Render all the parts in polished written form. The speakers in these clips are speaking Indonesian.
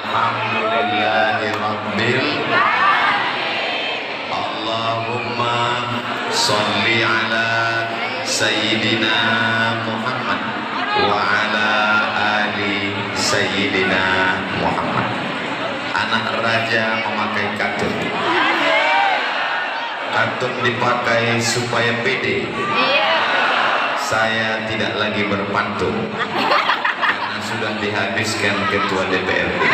Alhamdulillahi Rabbil Allahumma salli ala Sayyidina Muhammad wa ala ali Sayyidina Muhammad. Anak raja memakai katun. Katun dipakai supaya pede. Saya tidak lagi berpantun karena sudah dihabiskan ketua DPRD.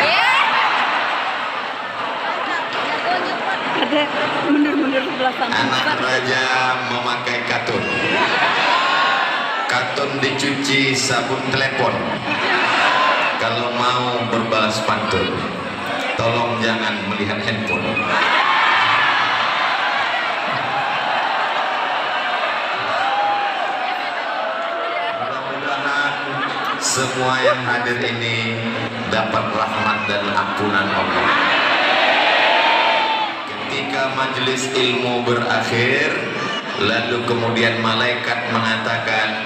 Ada mundur-mundur sebelah sana. Anak raja memakai katun. Katun dicuci sabun telepon. Kalau mau berbalas pantun, tolong jangan melihat handphone. Mudah-mudahan semua yang hadir ini dapat rahmat dan ampunan Allah. Ketika majelis ilmu berakhir, lalu kemudian malaikat mengatakan,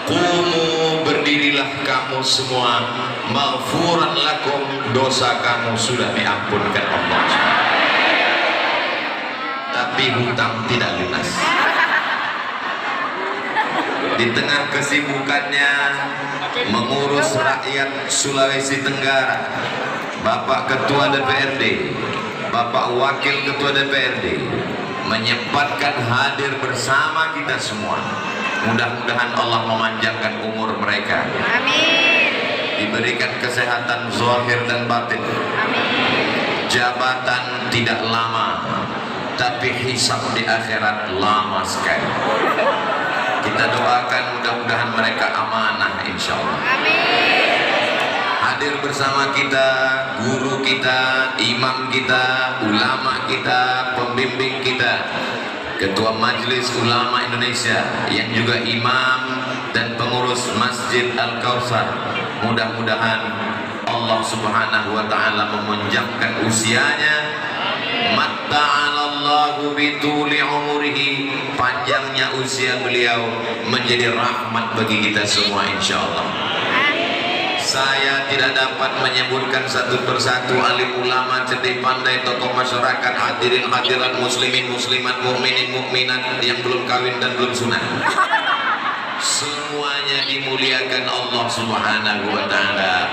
"Qumu, berdirilah kamu semua, maghfuran lakum, dosa kamu sudah diampunkan Allah." Tapi hutang tidak lunas. Di tengah kesibukannya mengurus rakyat Sulawesi Tenggara, Bapak Ketua DPRD, Bapak Wakil Ketua DPRD menyempatkan hadir bersama kita semua. Mudah-mudahan Allah memanjangkan umur mereka. Amin. Diberikan kesehatan zahir dan batin. Amin. Jabatan tidak lama, tapi hisab di akhirat lama sekali. Kita doakan mudah-mudahan mereka amanah insya Allah. Amin. Hadir bersama kita, guru kita, imam kita, ulama kita, pembimbing kita, Ketua Majelis Ulama Indonesia yang juga imam dan pengurus Masjid Al-Kautsar. Mudah-mudahan Allah Subhanahu wa taala memanjangkan usianya. Matta'alallahu bituli umurihi, panjangnya usia beliau menjadi rahmat bagi kita semua insyaallah. Saya tidak dapat menyebutkan satu persatu alim ulama, cerdik pandai, tokoh masyarakat, hadirin hadirat, muslimin muslimat, mukminin mukminat yang belum kawin dan belum sunat. Semuanya dimuliakan Allah Subhanahu wa taala.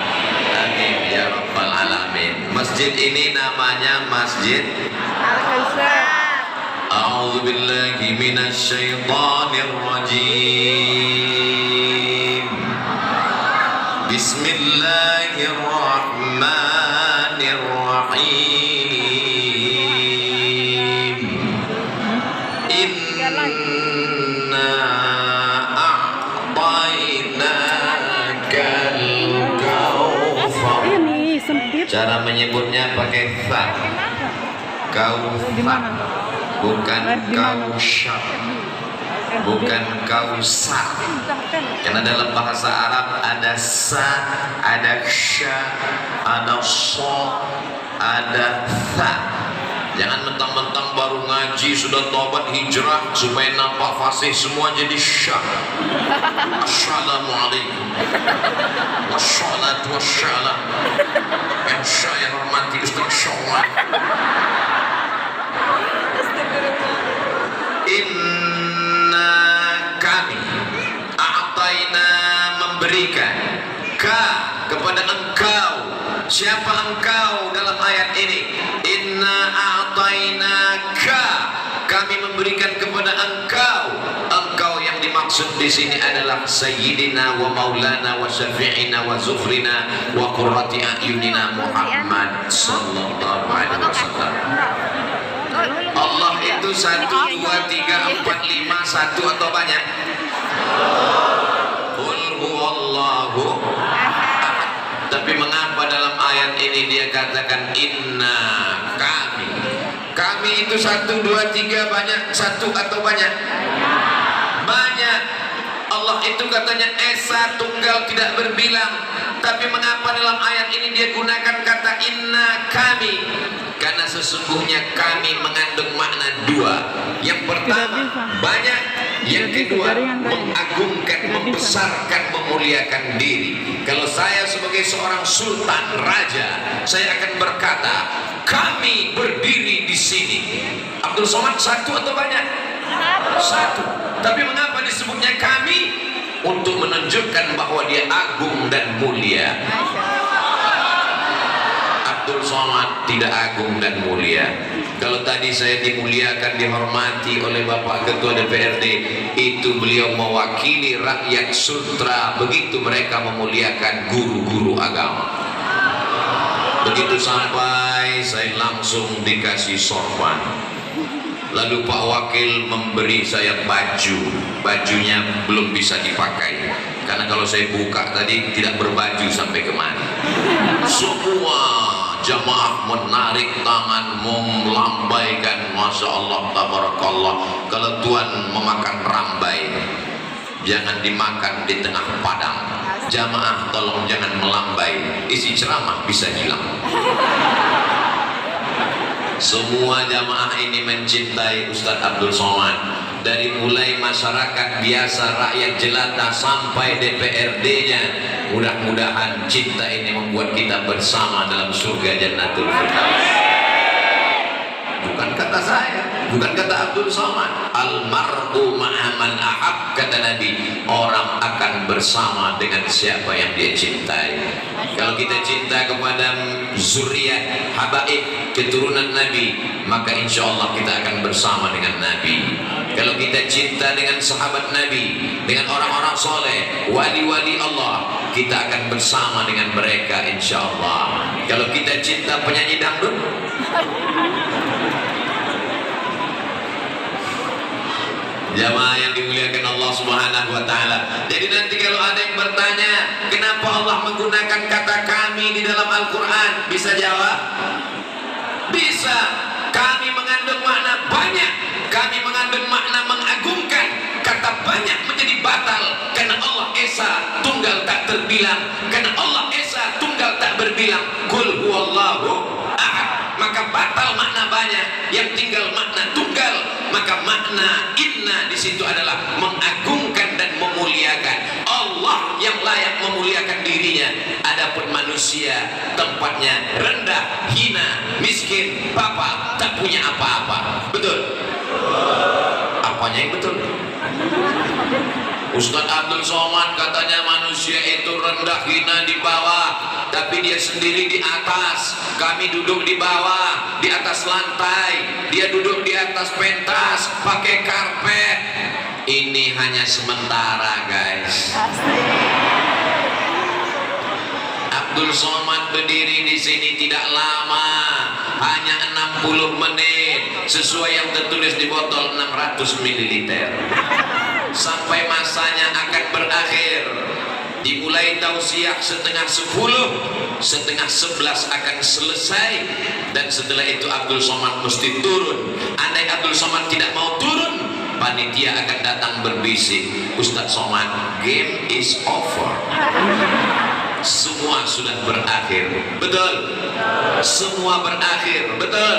Amin ya rabbal alamin. Masjid ini namanya Masjid Al-Kautsar. A'udzu billahi minasy syaithanir rajim. Bismillahirrahmanirrahim. Inna a'tainakal kautsar. Ini sempit. Cara menyebutnya pakai fa. Kautsar. Bukan kautsar. Bukan kausar. Karena dalam bahasa Arab ada sa, ada sya, ada so, ada tha. Jangan mentang-mentang baru ngaji sudah tobat hijrah supaya nampak fasih semua jadi syah. Assalamualaikum wassalatu wassalam. Yang saya hormati Ustaz Syawal. Kami a'taina, memberikan ka kepada engkau. Siapa engkau dalam ayat ini? Inna a'taina ka, kami memberikan kepada engkau. Engkau yang dimaksud di sini adalah Sayyidina wa Maulana wa Syafi'ina wa Zufrina wa Qurrati a'yunina Muhammad sallallahu alaihi wasallam. Allah itu 1, 2, 3, 4, 5, 1 atau banyak? Qul huwallahu ahad. Tapi mengapa dalam ayat ini dia katakan inna, kami? Kami itu 1, 2, 3 banyak, 1 atau banyak? Banyak. Allah itu katanya Esa Tunggal tidak berbilang. Tapi mengapa dalam ayat ini dia gunakan kata inna kami? Karena sesungguhnya kami mengandung makna dua. Yang pertama banyak, Yang kedua, mengagungkan, membesarkan, memuliakan diri. Kalau saya sebagai seorang sultan, raja, saya akan berkata, kami berdiri di sini. Abdul Somad satu atau banyak? Satu. Tapi mengapa disebutnya kami? Untuk menunjukkan bahwa dia agung dan mulia. Abdul Somad tidak agung dan mulia. Kalau tadi saya dimuliakan, dihormati oleh Bapak Ketua DPRD, itu beliau mewakili rakyat Sultra. Begitu mereka memuliakan guru-guru agama. Begitu sampai, saya langsung dikasih sorban. Lalu Pak Wakil memberi saya baju. Bajunya belum bisa dipakai, karena kalau saya buka tadi tidak berbaju sampai kemana. Semua jamaah menarik tangan, melambaikan, Masya Allah, tabarakallah. Kalau Tuhan memakan rambai, jangan dimakan di tengah padang. Jamaah tolong jangan melambai, isi ceramah bisa hilang. Semua jamaah ini mencintai Ustadz Abdul Somad. Dari mulai masyarakat biasa, rakyat jelata, sampai DPRD-nya. Mudah-mudahan cinta ini membuat kita bersama dalam surga Jannatul Firdaus. Bukan kata saya, bukan kata Abdul Somad. Almar'u ma'aman ahab, kata Nabi. Orang akan bersama dengan siapa yang dia cintai. Kalau kita cinta kepada zuriat, habaib, keturunan Nabi, maka insya Allah kita akan bersama dengan Nabi. Kalau kita cinta dengan sahabat Nabi, dengan orang-orang soleh, wali-wali Allah, kita akan bersama dengan mereka insya Allah. Kalau kita cinta penyanyi dangdut, jamaah yang dimuliakan Allah Subhanahu wa Ta'ala. Jadi nanti kalau ada yang bertanya, kenapa Allah menggunakan kata kami di dalam Al-Quran, bisa jawab? Bisa. Kami mengandung makna banyak. Kami mengandung makna mengagungkan. Kata banyak menjadi batal karena Allah Esa tunggal tak terbilang. Karena Allah Esa tunggal tak berbilang. Qul huwallahu ahad. Maka batal makna banyak, yang tinggal makna tunggal. Maka makna inna di situ adalah mengagungkan dan memuliakan. Allah yang layak memuliakan dirinya. Adapun manusia tempatnya rendah, hina, miskin, papa, tak punya apa-apa. Betul? Apanya yang betul? Ustadz Abdul Somad katanya manusia itu rendah, hina, di bawah, tapi dia sendiri di atas. Kami duduk di bawah, di atas lantai. Dia duduk di atas pentas, pakai karpet. Ini hanya sementara, guys. Abdul Somad berdiri di sini tidak lama, hanya 60 menit, sesuai yang tertulis di botol 600 ml. Sampai masanya akan berakhir. Dimulai tausiah setengah 10, setengah 11 akan selesai. Dan setelah itu Abdul Somad mesti turun. Andai Abdul Somad tidak mau turun, panitia akan datang berbisik, Ustadz Somad, game is over. Semua sudah berakhir. Betul? Semua berakhir. Betul?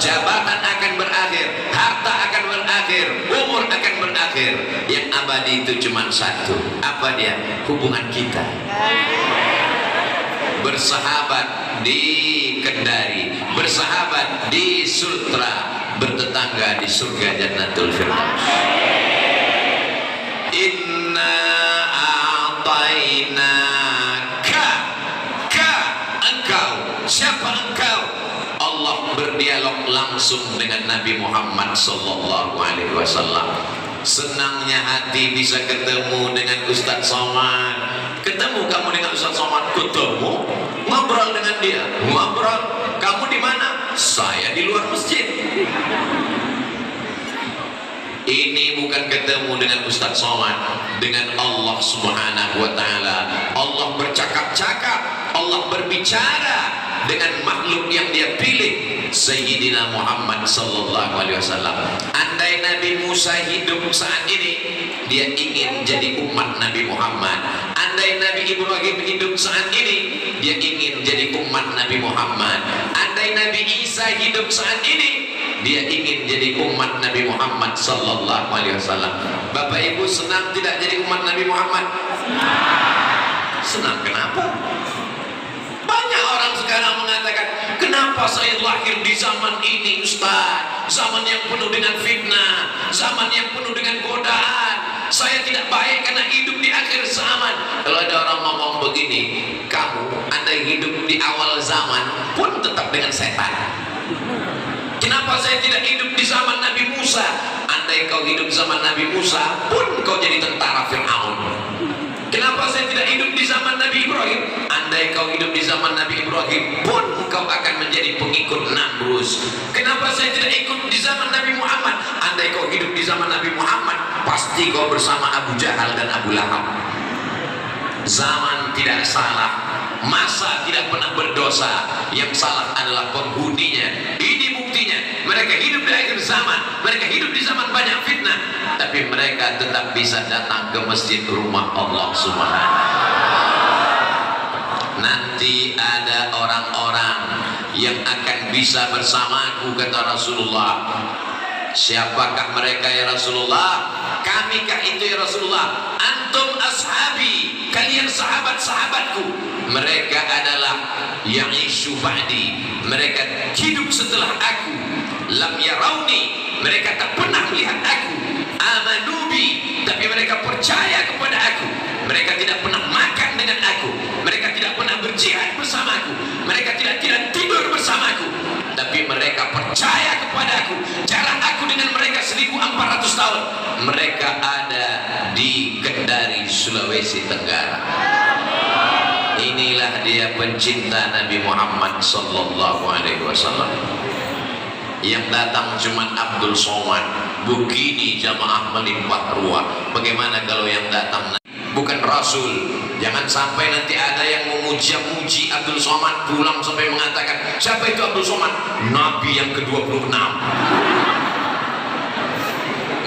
Jabatan akan berakhir, harta akan berakhir, umur akan berakhir. Yang abadi itu cuma satu. Apa dia? Hubungan kita. Bersahabat di Kendari, bersahabat di Sultra, bertetangga di surga Jannatul Firdaus. Inna a'taina engkau. Siapa engkau? Allah berdialog langsung dengan Nabi Muhammad sallallahu alaihi wasallam. Senangnya hati bisa ketemu dengan Ustadz Somad. Ketemu kamu dengan Ustadz Somad? Ketemu, ngobrol dengan dia, ngobrol. Kamu di mana? Saya di luar masjid. Ini bukan ketemu dengan Ustadz Somad, dengan Allah Subhanahu wa Ta'ala. Allah bercakap-cakap, Allah berbicara dengan makhluk yang dia pilih, Sayyidina Muhammad sallallahu alaihi wasallam. Andai Nabi Musa hidup saat ini, dia ingin jadi umat Nabi Muhammad. Andai Nabi Ibrahim hidup saat ini, dia ingin jadi umat Nabi Muhammad. Andai Nabi Isa hidup saat ini, dia ingin jadi umat Nabi Muhammad sallallahu alaihi wasallam. Bapak Ibu senang tidak jadi umat Nabi Muhammad? Senang. Kenapa? Banyak orang sekarang mengatakan, kenapa saya lahir di zaman ini Ustaz? Zaman yang penuh dengan fitnah, zaman yang penuh dengan godaan. Saya tidak baik karena hidup di akhir zaman. Kalau ada orang ngomong begini, kamu andai hidup di awal zaman pun tetap dengan setan. Kenapa saya tidak hidup di zaman Nabi Musa? Andai kau hidup zaman Nabi Musa pun kau jadi tentara Fir'aun. Kenapa saya tidak hidup di zaman Nabi Ibrahim? Andai kau hidup di zaman Nabi Ibrahim pun kau akan menjadi pengikut Namrus. Kenapa saya tidak ikut di zaman Nabi Muhammad? Andai kau hidup di zaman Nabi Muhammad, pasti kau bersama Abu Jahal dan Abu Lahab. Zaman tidak salah, masa tidak pernah berdosa, yang salah adalah penghuninya. Ini buktinya, mereka hidup di akhir zaman, mereka hidup di zaman banyak fitnah, tapi mereka tetap bisa datang ke masjid rumah Allah Subhanahu. Nanti ada orang-orang yang akan bisa bersamaku, kata Rasulullah. Siapakah mereka ya Rasulullah? Kamikah itu ya Rasulullah? Antum ashabi, kalian sahabat-sahabatku. Mereka adalah ya'ishu ba'di, mereka hidup setelah aku. Lam yarawni, mereka tak pernah melihat aku. Amanubi, tapi mereka percaya kepada aku. Mereka tidak pernah makan dengan aku, mereka tidak pernah berjihad bersamaku, mereka tidak tidur bersamaku, tapi mereka percaya kepada aku. Jarak aku dengan mereka 1400 tahun. Mereka ada di Kendari, Sulawesi Tenggara. Inilah dia pencinta Nabi Muhammad sallallahu alaihi wasallam. Yang datang cuma Abdul Somad, begini jamaah melimpah ruah. Bagaimana kalau yang datang bukan Rasul? Jangan sampai nanti ada yang memuji-muji Abdul Somad, pulang sampai mengatakan, siapa itu Abdul Somad? Nabi yang ke-26.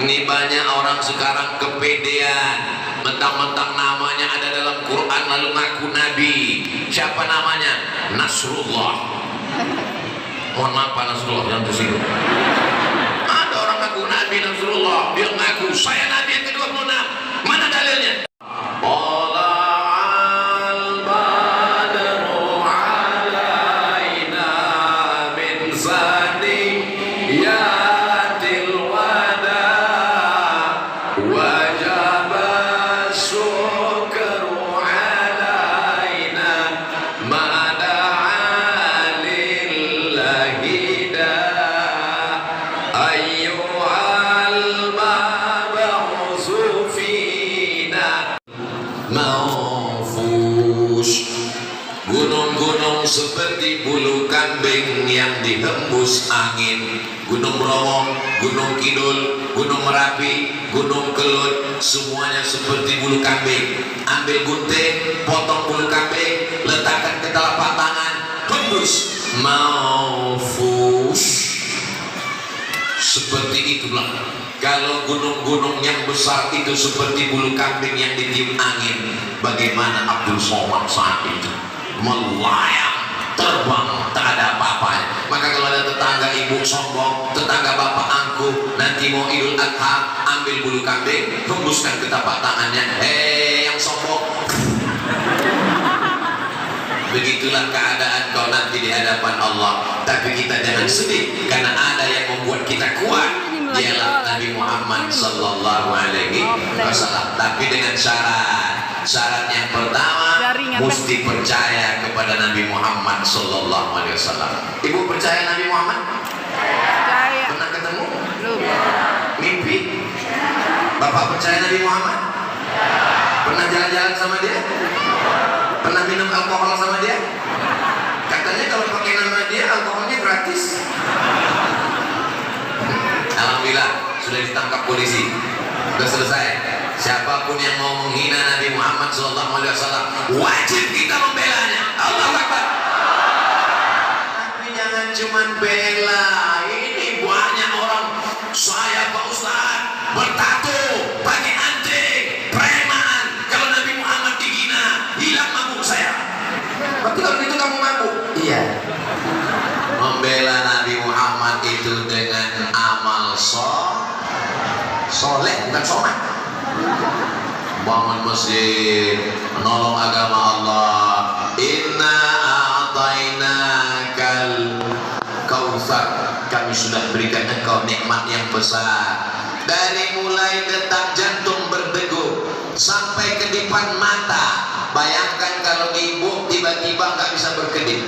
Ini banyak orang sekarang kepedean, mentang-mentang namanya ada dalam Quran lalu ngaku Nabi. Siapa namanya? Nasrullah. Mohon maaf Pak Nasrullah, jangan tersinggung. Ada orang ngaku Nabi Nasrullah, dia ngaku saya Nabi yang ke-26. Mana dalilnya? Gunung-gunung seperti bulu kambing yang dihembus angin. Gunung Bromo, Gunung Kidul, Gunung Merapi, Gunung Kelut, semuanya seperti bulu kambing. Ambil gunting, potong bulu kambing, letakkan ke telapak tangan, hembus. Maufus. Seperti itulah. Kalau gunung-gunung yang besar itu seperti bulu kambing yang ditiup angin, bagaimana Abdul Somad saat itu? Melayang, terbang, tak ada apa-apanya. Maka kalau ada tetangga ibu sombong, tetangga bapak angkuh, nanti mau Idul Adha, ambil bulu kambing, hembuskan ke tapak tangannya. Yang sombong. Begitulah keadaan kau nanti di hadapan Allah. Tapi kita jangan sedih, karena ada yang membuat kita kuat. Dialah Nabi Muhammad sallallahu alaihi wasallam. Tapi dengan syarat yang pertama, mesti percaya kepada Nabi Muhammad sallallahu alaihi wasallam. Ibu percaya Nabi Muhammad? Percaya. Pernah ketemu? Belum. Mimpi? Bapak percaya Nabi Muhammad? Pernah jalan-jalan sama dia? Pernah minum alkohol sama dia? Katanya kalau pakai nama dia, alkoholnya gratis. Alhamdulillah sudah ditangkap polisi, sudah selesai. Siapapun yang mau menghina Nabi Muhammad SAW, wajib kita membelanya. Allahu Akbar. Tapi jangan cuma bela. Ini banyak orang, saya Pak Ustaz bertato, pakai anting, preman. Kalau Nabi Muhammad dihina, hilang mabuk saya. Berarti kalau itu kamu mabuk? Iya. Membela Nabi Muhammad itu dengan somad. Bangun masjid, menolong agama Allah. Inna a'tainakal kautsar, kami sudah berikan engkau nikmat yang besar. Dari mulai detak jantung berdegup sampai kedipan mata. Bayangkan kalau ibu tiba-tiba nggak bisa berkedip.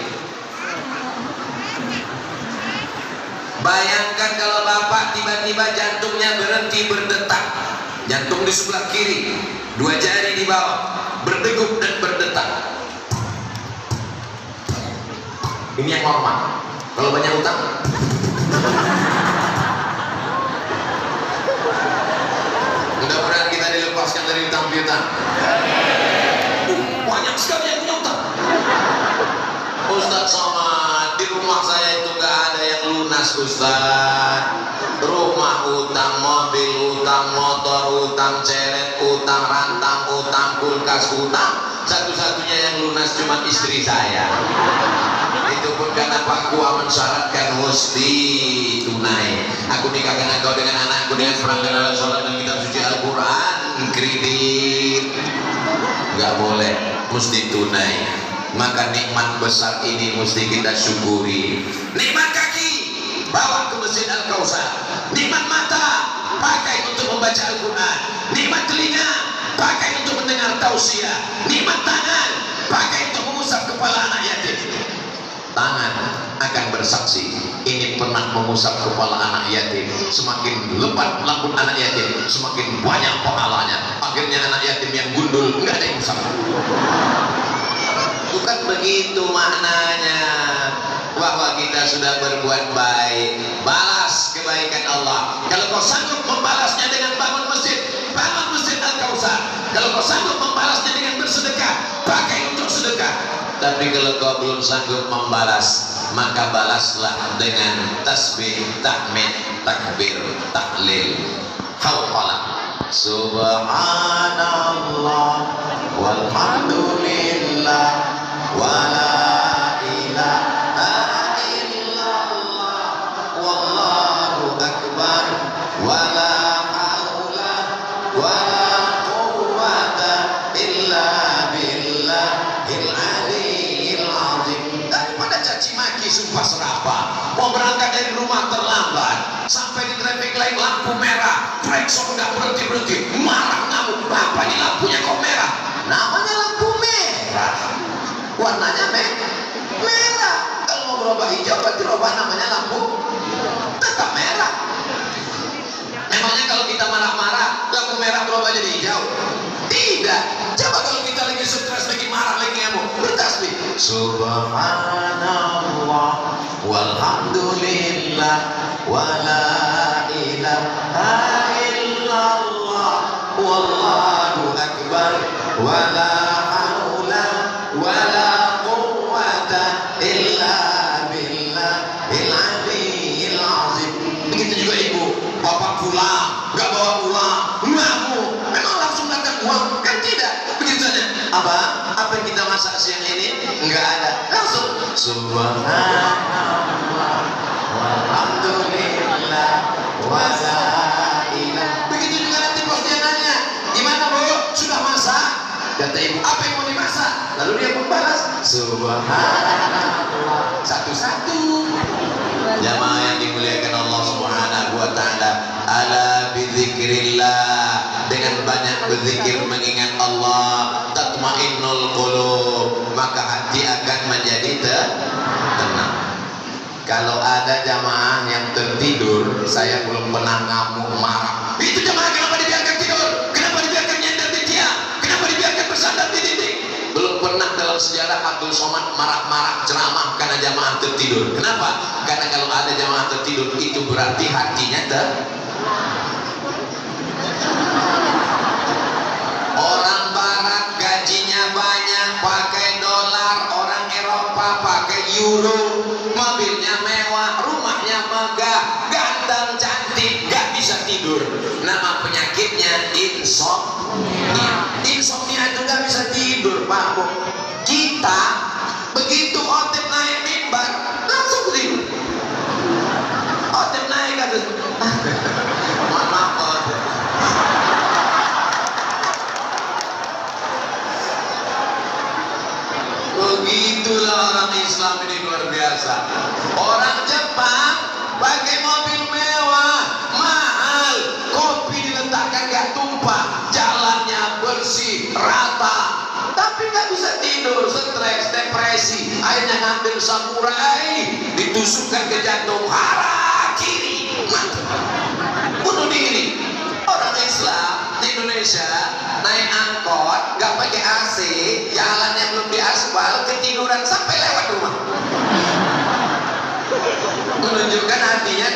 Bayangkan kalau bapak tiba-tiba jantungnya berhenti berdetak. Jantung di sebelah kiri, 2 jari di bawah, berdegup dan berdetak. Ini yang normal. Kalau banyak utang, mudah-mudahan kita dilepaskan dari utang piutang. Banyak sekali yang punya utang. Ustaz Somad, di rumah saya itu nggak ada yang lunas Ustaz. Rumah utang, mobil utang, motor utang, ceret utang, rantang utang, kulkas utang. Satu-satunya yang lunas cuma istri saya. Itu pun karena Pak Kua mensyaratkan mesti tunai. Aku nikahkan engkau dengan anakku dengan perangkat sholat dan kitab suci Al-Quran. Kredit nggak boleh, mesti tunai. Maka nikmat besar ini mesti kita syukuri. Nikmat kaki, bawa ke Masjid Al-Kautsar. Nikmat mata, pakai untuk membaca Al-Quran. Nikmat telinga, pakai untuk mendengar tausiah. Nikmat tangan, pakai untuk mengusap kepala anak yatim. Tangan akan bersaksi, ini pernah mengusap kepala anak yatim. Semakin lebat lambun anak yatim, semakin banyak pahalanya. Akhirnya anak yatim yang gundul nggak ada yang usap. Bukan begitu maknanya, bahwa kita sudah berbuat baik, balas kebaikan Allah. Kalau kau sanggup membalasnya dengan bangun masjid Al-Kautsar. Kalau kau sanggup membalasnya dengan bersedekah, pakai untuk sedekah. Tapi kalau kau belum sanggup membalas, maka balaslah dengan tasbih, tahmid, takbir, tahlil, hauqalah. Subhanallah walhamdulillah wala ilaha illallah wallahu akbar wala haula wala quwwata illa billahil aliyyil azim. Daripada caci maki sumpah serapah, mau berangkat dari rumah terlambat, sampai di traffic light lampu merah, klakson nggak berhenti, marah ngamuk, apa ini lampunya kok merah? Namanya lampu merah, warnanya merah. Kalau mau berubah hijau berarti rubah namanya lampu tetap merah. Memangnya kalau kita marah-marah lampu merah berubah jadi hijau? Tidak. Coba kalau kita lagi stres, lagi marah, lagi ngamuk, bertasbih Subhanallah walhamdulillah wala ilaha illallah wallahu akbar wala haula wala quwwata illa billahil aliyyil azim. Begitu juga ibu, bapak pulang nggak bawa uang, ngamuk, memang langsung datang uang kan? Tidak. Begitu saja, apa yang kita masak siang ini nggak ada, langsung subhanallah walhamdulillah wala ilaha. Begitu juga nanti pas dia nanya, gimana Bu, sudah masak? Kata ibu, apa yang mau dimasak? Lalu dia pun balas subhanallah satu-satu. Jamaah yang dimuliakan Allah Subhanahu wa taala, ala bizikrillah, dengan banyak berzikir mengingat Allah, tatmainnul qulub, maka hati akan menjadi tenang. Kalau ada jamaah yang tertidur, saya belum pernah ngamuk marah. Itu jamaah kenapa dibiarkan tidur? Kenapa dibiarkan nyender di tiang? Kenapa dibiarkan bersandar di dinding? Belum pernah dalam sejarah Abdul Somad marah-marah ceramah karena jamaah tertidur. Kenapa? Karena kalau ada jamaah tertidur, itu berarti hatinya Orang Barat gajinya banyak, pakai dolar. Orang Eropa pakai euro, mobilnya mewah, rumahnya megah, ganteng, cantik, gak bisa tidur. Nama penyakitnya insomnia. Insomnia itu gak bisa tidur, Pak Bu. Kita begitu khotib naik mimbar langsung tidur. Khotib naik atas, maaf Itulah orang Islam ini luar biasa. Orang Jepang pakai mobil mewah, mahal, kopi diletakkan gak tumpah, jalannya bersih, rata, tapi gak bisa tidur, stres, depresi, akhirnya ngambil samurai, ditusukkan ke jantung, hara kiri, mati, bunuh diri. Orang Islam di Indonesia naik angkot, gak pakai AC, jalannya belum diaspal, ketiduran sampai lewat rumah. Menunjukkan hatinya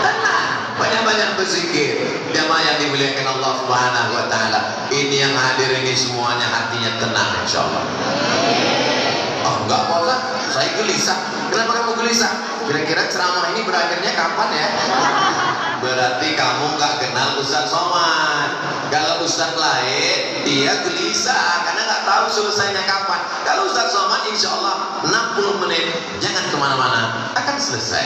tenang, banyak-banyak berzikir. Jamaah yang dimuliakan Allah Subhanahu wa taala, ini yang hadir ini semuanya hatinya tenang insyaallah. Oh enggak boleh, saya gelisah. Kenapa kamu gelisah? Kira-kira ceramah ini berakhirnya kapan ya? Berarti kamu nggak kenal Ustaz Somad. Kalau Ustaz lain, dia gelisah karena nggak tahu selesainya kapan. Kalau Ustaz Somad, insya Allah 60 menit, jangan kemana-mana, akan selesai.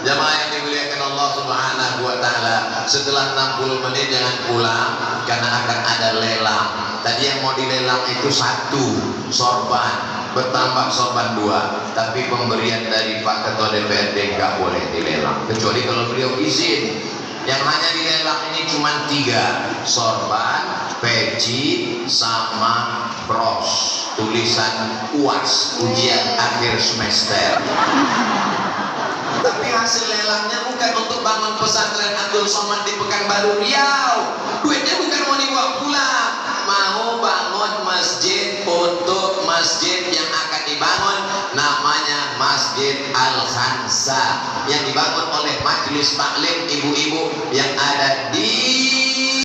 Jamaah yang dimuliakan Allah Subhanahu wa taala, setelah 60 menit jangan pulang karena akan ada lelang. Tadi yang mau dilelang itu 1 sorban, bertambah sorban 2, tapi pemberian dari Pak Ketua DPRD nggak boleh dilelang kecuali kalau beliau izin. Yang hanya dilelang ini cuma 3 sorban, peci, sama bros tulisan UAS, ujian akhir semester. Tapi hasil lelangnya bukan untuk bangun pesantren Abdul Somad di Pekanbaru Riau. Duitnya bukan mau dibawa pulang, mau bangun masjid untuk masjid yang akan dibangun, namanya Masjid Al-Khansa, yang dibangun oleh Majelis Taklim ibu-ibu yang ada di